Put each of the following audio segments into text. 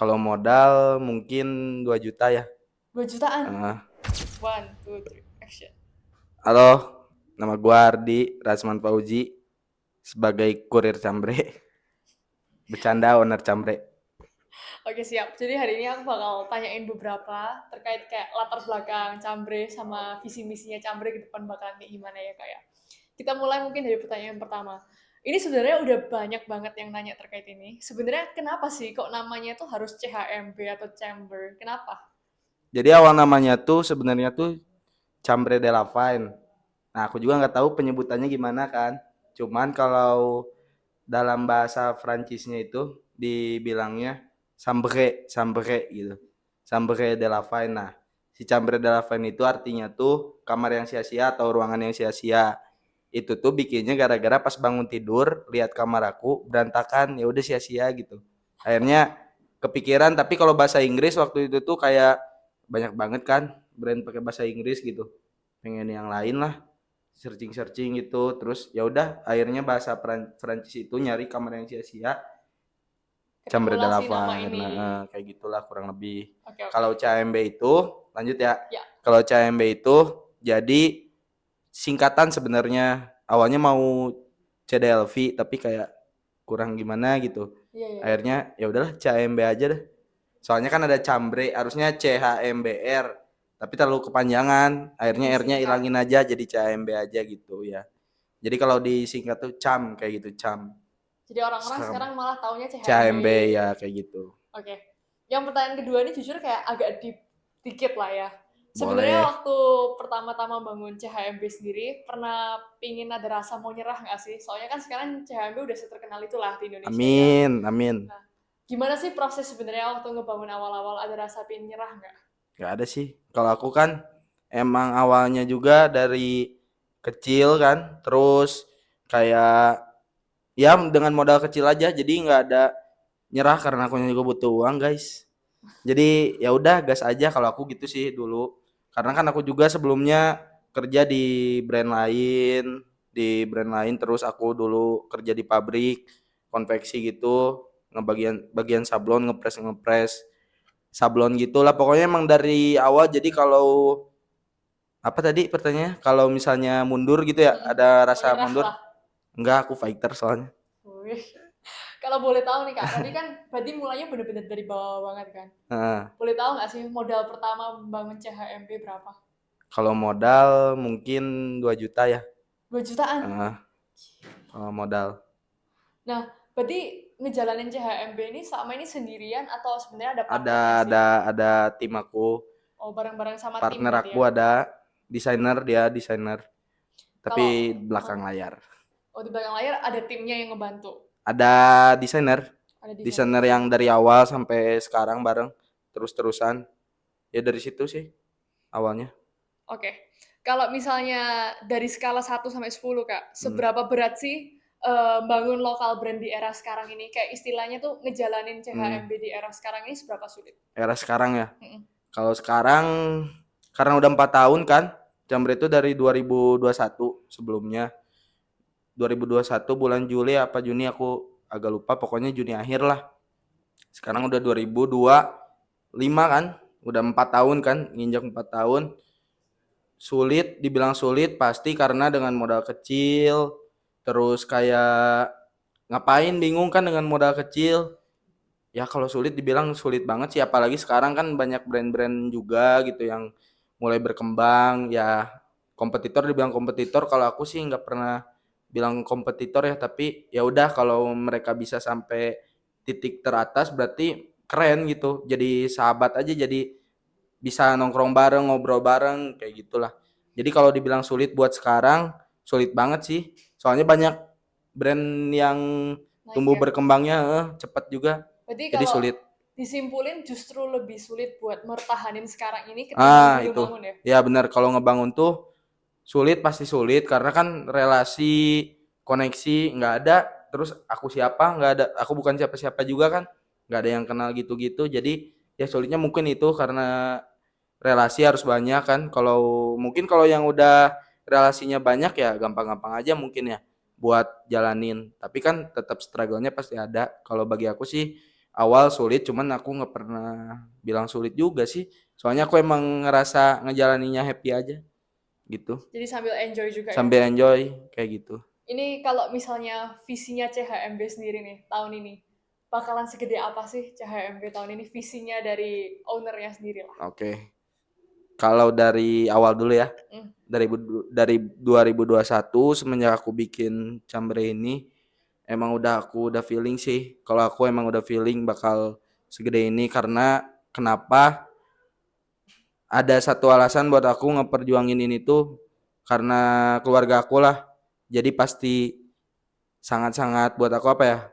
Kalau modal mungkin 2 juta ya. 2 jutaan. Heeh. One, two, three, action. Halo, nama gua Ardi Rasman Fauzi sebagai kurir Cambre. Bercanda owner Cambre. Oke, siap. Jadi hari ini aku bakal tanyain beberapa terkait kayak latar belakang Cambre sama visi misinya Cambre ke depan bakalan kayak gimana ya kayak. Kita mulai mungkin dari pertanyaan pertama. Ini sebenarnya udah banyak banget yang nanya terkait ini. Sebenarnya kenapa sih kok namanya tuh harus CHMB atau Chamber? Kenapa? Jadi awal namanya tuh sebenarnya tuh Cambre de la Fine. Nah, aku juga nggak tahu penyebutannya gimana kan. Cuman kalau dalam bahasa Prancisnya itu dibilangnya Sambre, Sambre gitu. Sambre de la Fine. Nah, si Chambre de la Fine itu artinya tuh kamar yang sia-sia atau ruangan yang sia-sia. Itu tuh bikinnya gara-gara pas bangun tidur lihat kamar aku berantakan, ya udah sia-sia gitu. Akhirnya kepikiran, tapi kalau bahasa Inggris waktu itu tuh kayak banyak banget kan brand pakai bahasa Inggris gitu. Pengen yang lain lah, searching-searching gitu. Terus ya udah akhirnya bahasa Prancis itu nyari kamar yang sia-sia, Chambre de Ketemulah la si nama Fine. ini. Nah, kayak gitulah kurang lebih. Oke, oke. Kalau CMB itu lanjut ya. Ya, Kalau CMB itu jadi singkatan sebenarnya. Awalnya mau CDLV tapi kayak kurang gimana gitu. iya, iya, iya. Akhirnya ya udahlah CMB aja deh. Soalnya kan ada Cambre, harusnya CHMBR, tapi terlalu kepanjangan. Akhirnya R-nya Disingkat. ilangin aja jadi CHMB aja gitu ya. Jadi kalau disingkat tuh CAM kayak gitu, CAM. Jadi orang-orang sekarang malah taunya CHMB. CHMB ya kayak gitu. Oke. Yang pertanyaan kedua ini jujur kayak agak deep dikit lah ya. Sebenarnya Boleh. waktu pertama-tama bangun CHMB sendiri, pernah pingin ada rasa mau nyerah nggak sih? Soalnya kan sekarang CHMB udah seterkenal itulah di Indonesia ya. Amin, amin. Nah, gimana sih proses sebenarnya waktu ngebangun awal-awal, ada rasa pingin nyerah nggak? Gak ada sih. Kalau aku kan emang awalnya juga dari kecil kan, terus kayak ya dengan modal kecil aja, jadi nggak ada nyerah karena aku juga butuh uang guys. Jadi ya udah gas aja kalau aku gitu sih dulu. Karena kan aku juga sebelumnya kerja di brand lain terus aku dulu kerja di pabrik konveksi gitu, ngebagian bagian sablon, ngepres ngepres sablon gitulah. Pokoknya emang dari awal. Jadi kalau apa tadi pertanyaannya? Kalau misalnya mundur gitu ya, ada Mau rasa nyerah mundur? lah. Enggak, aku fighter soalnya. Wih. Kalau boleh tahu nih Kak, tadi kan berarti mulanya bener-bener dari bawah banget kan? Nah, Boleh tahu nggak sih modal pertama membangun CHMB berapa? kalau modal mungkin 2 juta ya. 2 jutaan. Nah, kalau modal. Nah, berarti ngejalanin CHMB ini selama ini sendirian atau sebenarnya ada Ada partnernya sih? ada ada tim aku, Oh, bareng-bareng sama tim partner berarti aku ya? ada dia desainer, tapi Kalau belakang layar. oh di belakang layar ada timnya yang ngebantu, Ada desainer, ada desainer desainernya. yang dari awal sampai sekarang bareng terus-terusan. Ya dari situ sih awalnya. Oke. Kalau misalnya dari skala 1 sampai 10 Kak, Hmm. seberapa berat sih bangun lokal brand di era sekarang ini? Kayak istilahnya tuh ngejalanin Hmm. CHMB di era sekarang ini seberapa sulit? Era sekarang ya. Mm-mm. Kalau sekarang karena udah 4 tahun kan, Jamret itu dari 2021 sebelumnya. 2021 bulan Juli apa Juni aku agak lupa, pokoknya Juni akhir lah. Sekarang udah 2025 kan, udah 4 tahun kan, nginjak 4 tahun. Sulit, dibilang sulit pasti karena dengan modal kecil, terus kayak ngapain bingung kan dengan modal kecil. Ya kalau sulit dibilang sulit banget sih, apalagi sekarang kan banyak brand-brand juga gitu yang mulai berkembang ya. Kompetitor, dibilang kompetitor, kalau aku sih nggak pernah bilang kompetitor ya, tapi ya udah kalau mereka bisa sampai titik teratas berarti keren gitu, jadi sahabat aja, jadi bisa nongkrong bareng, ngobrol bareng kayak gitulah. Jadi kalau dibilang sulit buat sekarang, sulit banget sih, soalnya banyak brand yang Naik tumbuh ya. berkembangnya cepat juga, Berarti jadi kalau sulit. disimpulin justru lebih sulit buat mertahanin sekarang ini ketimbang dulu Itu bangun ya? ya benar, kalau ngebangun tuh sulit, pasti sulit karena kan relasi, koneksi nggak ada. Terus aku siapa, nggak ada, aku bukan siapa-siapa juga kan, nggak ada yang kenal gitu-gitu. Jadi ya sulitnya mungkin itu karena relasi harus banyak kan. Kalau mungkin kalau yang udah relasinya banyak ya gampang-gampang aja mungkin ya buat jalanin, tapi kan tetap struggle-nya pasti ada. Kalau bagi aku sih awal sulit, cuman aku nggak pernah bilang sulit juga sih. Soalnya aku emang ngerasa ngejalaninnya happy aja gitu. Jadi sambil enjoy juga ya. Sambil enjoy kayak gitu. Ini kalau misalnya visinya CHMB sendiri nih tahun ini, bakalan segede apa sih CHMB tahun ini visinya dari ownernya sendiri lah. Oke. Kalau dari awal dulu ya. Hmm. Dari 2021 semenjak aku bikin Cambre ini emang aku udah feeling sih. Kalau aku emang udah feeling bakal segede ini karena kenapa? Ada satu alasan buat aku ngeperjuangin ini tuh karena keluarga aku lah. Jadi pasti sangat-sangat buat aku apa ya?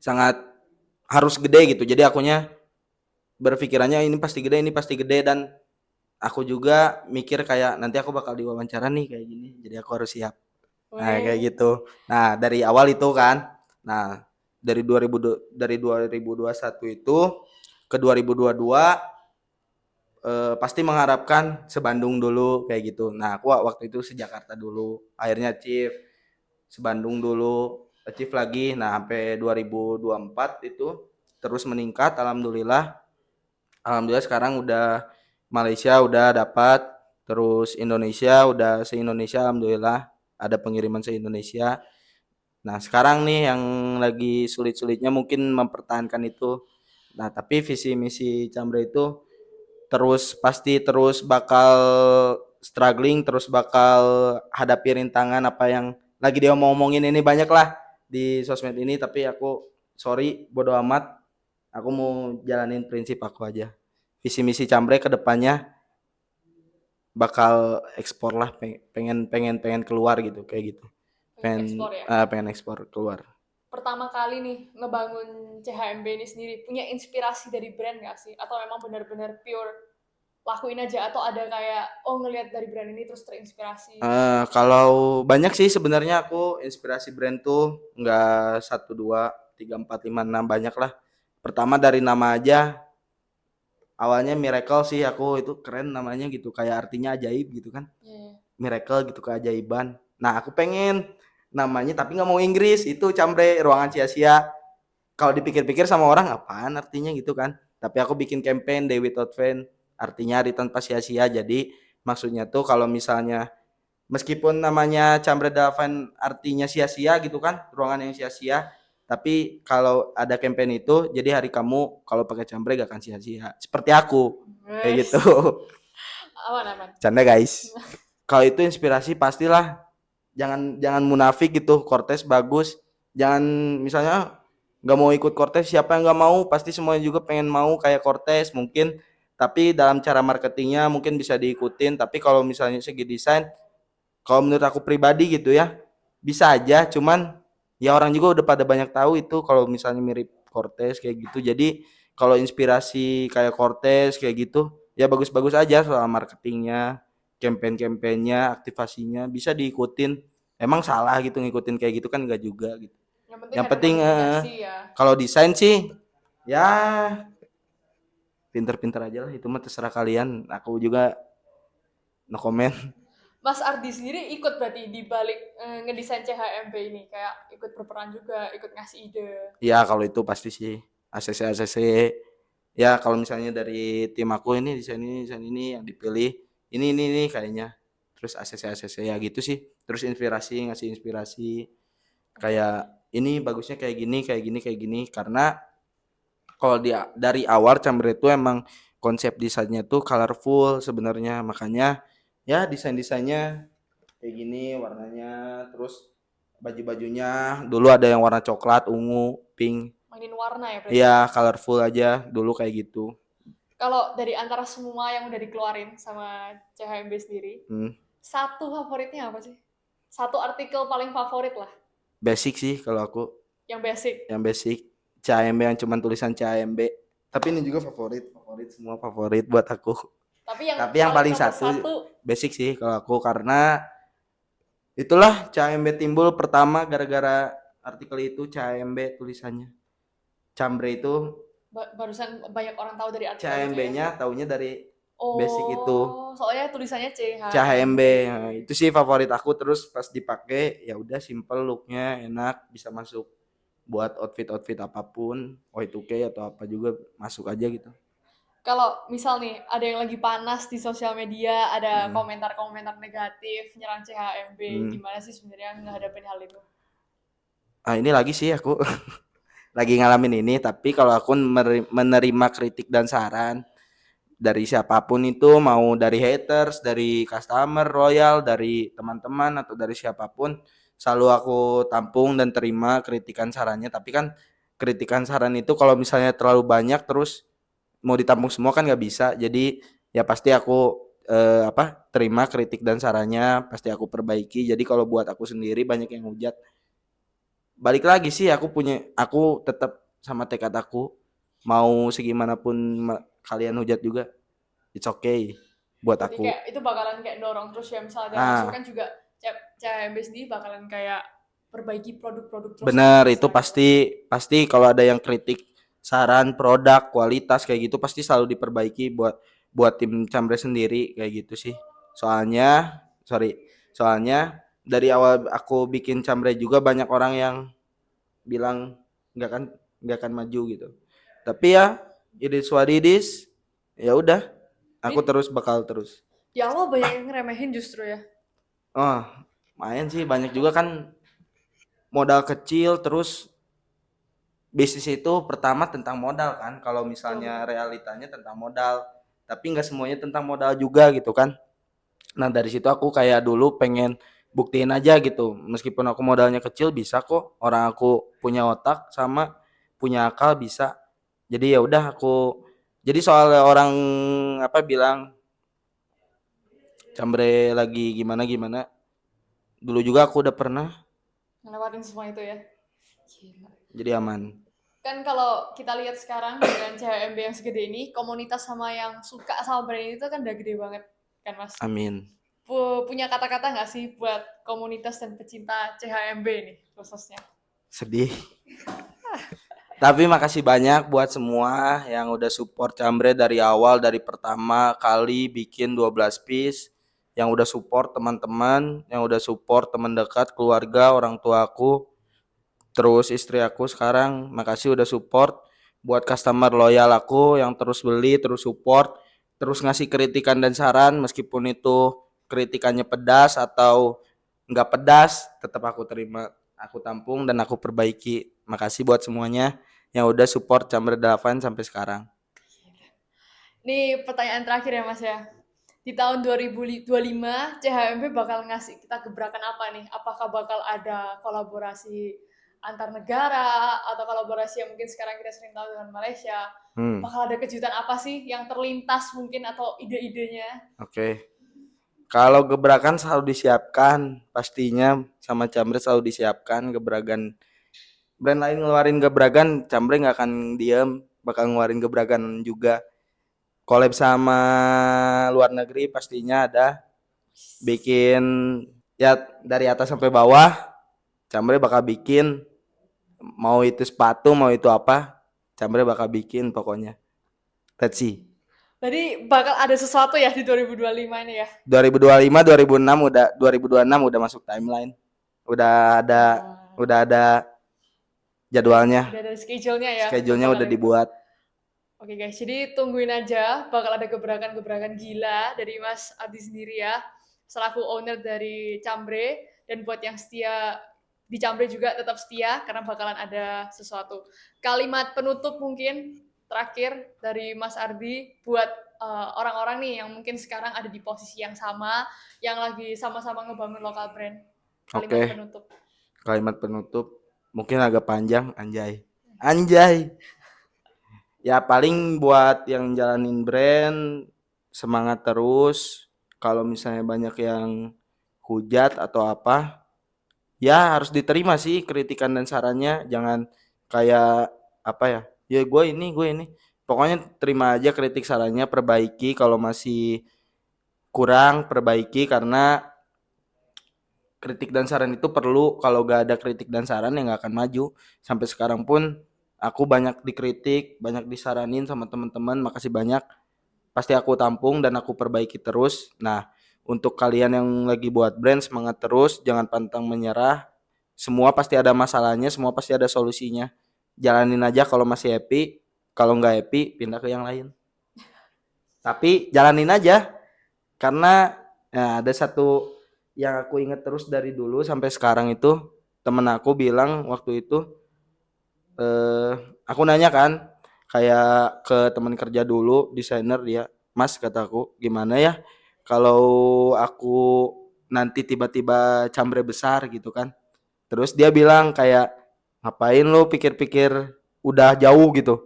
Sangat harus gede gitu. Jadi akunya berpikirannya ini pasti gede dan aku juga mikir kayak nanti aku bakal diwawancara nih kayak gini. Jadi aku harus siap. Nah, kayak Weh, gitu. Nah, dari awal itu kan. Nah, dari 2021 itu ke 2022 pasti mengharapkan se-Bandung dulu kayak gitu. Nah, aku waktu itu se-Jakarta dulu. Akhirnya achieve se-Bandung dulu, achieve lagi. Nah, sampai 2024 itu terus meningkat alhamdulillah. Alhamdulillah sekarang udah Malaysia udah dapat, terus Indonesia udah se-Indonesia alhamdulillah ada pengiriman se-Indonesia. Nah, sekarang nih yang lagi sulit-sulitnya mungkin mempertahankan itu. Nah, tapi visi misi Cambre itu pasti terus bakal struggling, terus bakal hadapi rintangan apa yang lagi dia ngomongin ini banyak lah di sosmed ini, tapi aku sorry bodo amat, aku mau jalanin prinsip aku aja. Visi misi Cambre ke depannya bakal ekspor lah, pengen keluar gitu kayak gitu. pengen ekspor ya. Pengen ekspor keluar. Pertama kali nih ngebangun CHMB ini sendiri, punya inspirasi dari brand nggak sih? Atau memang benar-benar pure lakuin aja? Atau ada kayak, oh ngelihat dari brand ini terus terinspirasi? Kalau banyak sih sebenarnya aku inspirasi brand tuh nggak satu dua tiga empat lima enam, banyak lah. Pertama dari nama aja, awalnya Miracle sih, aku itu keren namanya gitu, kayak artinya ajaib gitu kan. Yeah. Miracle gitu, keajaiban. Nah aku pengen namanya tapi nggak mau Inggris, itu Cambre ruangan sia-sia. Kalau dipikir-pikir sama orang apaan artinya gitu kan, tapi aku bikin campaign Day Without Fan, artinya hari tanpa sia-sia. Jadi maksudnya tuh kalau misalnya meskipun namanya Cambre Davan artinya sia-sia gitu kan, ruangan yang sia-sia, tapi kalau ada campaign itu jadi hari kamu kalau pakai Cambre gak akan sia-sia, seperti aku kayak gitu. Aman-aman. Canda guys. Kalau itu inspirasi pastilah, jangan jangan munafik gitu. Cortez bagus, jangan misalnya nggak mau ikut Cortez, siapa yang nggak mau, pasti semuanya juga pengen mau kayak Cortez mungkin, tapi dalam cara marketingnya mungkin bisa diikutin. Tapi kalau misalnya segi desain, kalau menurut aku pribadi gitu ya, bisa aja, cuman ya orang juga udah pada banyak tahu itu kalau misalnya mirip Cortez kayak gitu. Jadi kalau inspirasi kayak Cortez kayak gitu ya bagus-bagus aja soal marketingnya, campaign-campaignnya, aktivasinya bisa diikutin. Emang salah gitu ngikutin kayak gitu kan, enggak juga gitu. Yang penting Yang ada penting komunikasi ya. kalau desain sih ya pinter-pinter aja lah, itu mah terserah kalian. Aku juga no comment. Mas Ardi sendiri ikut berarti di balik ngedesain CHMB ini, kayak ikut berperan juga, ikut ngasih ide. Ya kalau itu pasti sih ACC ya, kalau misalnya dari tim aku ini desain ini yang dipilih ini kayaknya, terus ACC ya gitu sih, terus ngasih inspirasi kayak ini bagusnya kayak gini karena kalau dari awal Camber itu emang konsep desainnya tuh colorful sebenarnya, makanya ya desainnya kayak gini warnanya, terus baju-bajunya dulu ada yang warna coklat, ungu, pink. Mainin warna ya berarti. Iya, colorful aja dulu kayak gitu. Kalau dari antara semua yang udah dikeluarin sama CHMB sendiri, satu favoritnya apa sih? Satu artikel paling favorit lah. Basic sih kalau aku. Yang basic. Yang basic. CAMB yang cuman tulisan CAMB. Tapi ini juga semua favorit buat aku. Tapi yang paling satu basic sih kalau aku, karena itulah CAMB timbul pertama gara-gara artikel itu. CAMB tulisannya. Cambre itu barusan banyak orang tahu dari artikel CAMB-nya ya? Taunya dari basic itu. Soalnya tulisannya CHMB. Nah, itu sih favorit aku, terus pas dipakai ya udah simple looknya, enak, bisa masuk buat outfit apapun, Y2K atau apa juga masuk aja gitu. Kalau misal nih ada yang lagi panas di sosial media, ada Hmm. komentar-komentar negatif nyerang CHMB, Hmm. gimana sih sebenarnya ngadepin hal itu? Ini lagi sih aku lagi ngalamin ini, tapi kalau aku menerima kritik dan saran dari siapapun itu, mau dari haters, dari customer loyal, dari teman-teman atau dari siapapun, selalu aku tampung dan terima kritikan sarannya. Tapi kan kritikan saran itu kalau misalnya terlalu banyak terus mau ditampung semua kan nggak bisa. Jadi ya pasti aku terima kritik dan sarannya, pasti aku perbaiki. Jadi kalau buat aku sendiri banyak yang hujat, balik lagi sih aku tetap sama tekad aku, mau segimanapun kalian hujat juga it's okay buat Berarti aku. kayak itu bakalan kayak dorong terus ya, misal ada Ah, masukan juga CHMB sendiri bakalan kayak perbaiki produk-produk terus gitu bener, itu istilahnya. pasti pasti kalau ada yang kritik saran produk kualitas kayak gitu pasti selalu diperbaiki buat tim Cambre sendiri kayak gitu sih. Soalnya sorry, soalnya dari awal aku bikin Cambre juga banyak orang yang bilang nggak kan nggak akan maju gitu. Tapi ya it is what it is. Ya udah, aku Ini terus bakal terus. di awal banyak yang ngeremehin justru ya. Oh, main sih banyak juga kan modal kecil terus bisnis itu pertama tentang modal kan, kalau Betul, misalnya betul. realitanya tentang modal, tapi nggak semuanya tentang modal juga gitu kan. Nah dari situ aku kayak dulu pengen buktiin aja gitu, meskipun aku modalnya kecil bisa kok, orang aku punya otak sama punya akal bisa. Jadi ya udah aku, jadi soal orang apa bilang Cambre lagi gimana gimana, dulu juga aku udah pernah, Ngelewatin semua itu ya. Gila. jadi aman. Kan kalau kita lihat sekarang dengan CHMB yang segede ini, komunitas sama yang suka sama brand ini tuh kan udah gede banget kan Mas. Amin. Punya kata-kata nggak sih buat komunitas dan pecinta CHMB nih khususnya? Sedih. Tapi makasih banyak buat semua yang udah support Cambre dari awal, dari pertama kali bikin 12 piece, yang udah support teman-teman, yang udah support teman dekat, keluarga, orang tua aku, terus istri aku sekarang. Makasih udah support. Buat customer loyal aku yang terus beli, terus support, terus ngasih kritikan dan saran, meskipun itu kritikannya pedas atau nggak pedas, tetap aku terima, aku tampung dan aku perbaiki. Makasih buat semuanya yang udah support Camber Delapan sampai sekarang. Nih pertanyaan terakhir ya Mas ya. Di tahun 2025 CHMB bakal ngasih kita gebrakan apa nih? Apakah bakal ada kolaborasi antar negara atau kolaborasi yang mungkin sekarang kita sering tahu dengan Malaysia? Hmm, Bakal ada kejutan apa sih yang terlintas mungkin atau ide-idenya? oke. Kalau gebrakan selalu disiapkan, pastinya sama Camber selalu disiapkan gebrakan. Brand lain ngeluarin gebrakan, Cambre nggak akan diem, bakal ngeluarin gebrakan juga. Collab sama luar negeri pastinya ada. Bikin ya dari atas sampai bawah, Cambre bakal bikin, mau itu sepatu mau itu apa, Cambre bakal bikin pokoknya. Let's see. Jadi bakal ada sesuatu ya di 2025 ini ya? 2025 2006 udah 2026 udah masuk timeline. Udah ada Wah, udah ada jadwalnya. udah ada schedule-nya ya untuk Schedule-nya bakal udah itu. dibuat. Oke guys, jadi tungguin aja bakal ada gebrakan-gebrakan gila dari Mas Adi sendiri ya, selaku owner dari Cambre, dan buat yang setia di Cambre juga tetap setia karena bakalan ada sesuatu. Kalimat penutup mungkin terakhir dari Mas Ardi buat orang-orang nih yang mungkin sekarang ada di posisi yang sama, yang lagi sama-sama ngebangun lokal brand. Kalimat Oke, penutup. kalimat penutup mungkin agak panjang, anjay. Anjay. Ya paling buat yang jalanin brand, semangat terus. Kalau misalnya banyak yang hujat atau apa, ya harus diterima sih kritikan dan sarannya. Jangan kayak apa ya, ya gue ini. Pokoknya terima aja kritik sarannya, perbaiki kalau masih kurang, perbaiki, karena kritik dan saran itu perlu. Kalau gak ada kritik dan saran ya gak akan maju. Sampai sekarang pun aku banyak dikritik, banyak disaranin sama teman-teman, makasih banyak. Pasti aku tampung dan aku perbaiki terus. Nah, untuk kalian yang lagi buat brand, semangat terus, jangan pantang menyerah. semua pasti ada masalahnya, semua pasti ada solusinya. Jalanin aja kalau masih happy, kalau nggak happy pindah ke yang lain. Tapi jalanin aja karena ya, ada satu yang aku ingat terus dari dulu sampai sekarang itu, temen aku bilang waktu itu, eh, aku nanya kan kayak ke teman kerja dulu, desainer dia, Mas kataku gimana ya kalau aku nanti tiba-tiba cambre besar gitu kan. Terus dia bilang kayak ngapain lu pikir-pikir udah jauh gitu.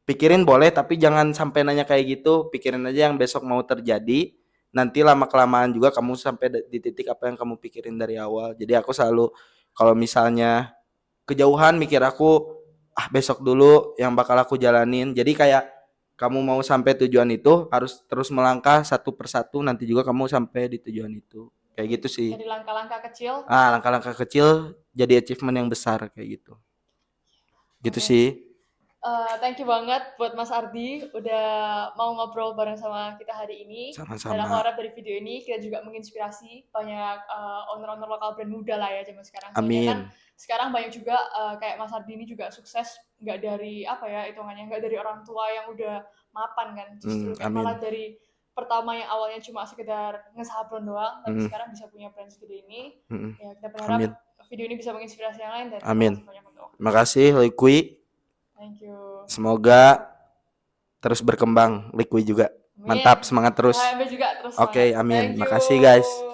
Pikirin boleh tapi jangan sampai nanya kayak gitu, pikirin aja yang besok mau terjadi. Nanti lama kelamaan juga kamu sampai di titik apa yang kamu pikirin dari awal. Jadi aku selalu kalau misalnya kejauhan mikir aku besok dulu yang bakal aku jalanin. Jadi kayak kamu mau sampai tujuan itu harus terus melangkah satu persatu, nanti juga kamu sampai di tujuan itu. Kayak gitu sih. Dari langkah-langkah kecil. Langkah-langkah kecil jadi achievement yang besar kayak gitu. Gitu Oke. sih. Thank you banget buat Mas Ardi udah mau ngobrol bareng sama kita hari ini. Dan aku Sama-sama. harap dari video ini kita juga menginspirasi banyak owner-owner lokal brand muda lah ya zaman sekarang. Soalnya kan Amin. sekarang banyak juga kayak Mas Ardi ini juga sukses nggak dari apa ya hitungannya nggak dari orang tua yang udah mapan kan. Justru kayak malah Amin. dari pertama yang awalnya cuma sekedar ngesablon doang, tapi Mm, sekarang bisa punya brand segede ini. mm, Ya kita berharap Amin. video ini bisa menginspirasi yang lain dan terima Amin. kasih banyak untuk Terima waktunya. kasih Likui. Thank you. Semoga terus berkembang Likui juga. Amin. Mantap, semangat terus. HMB juga terus Oke, semangat. amin. Thank you. Makasih guys.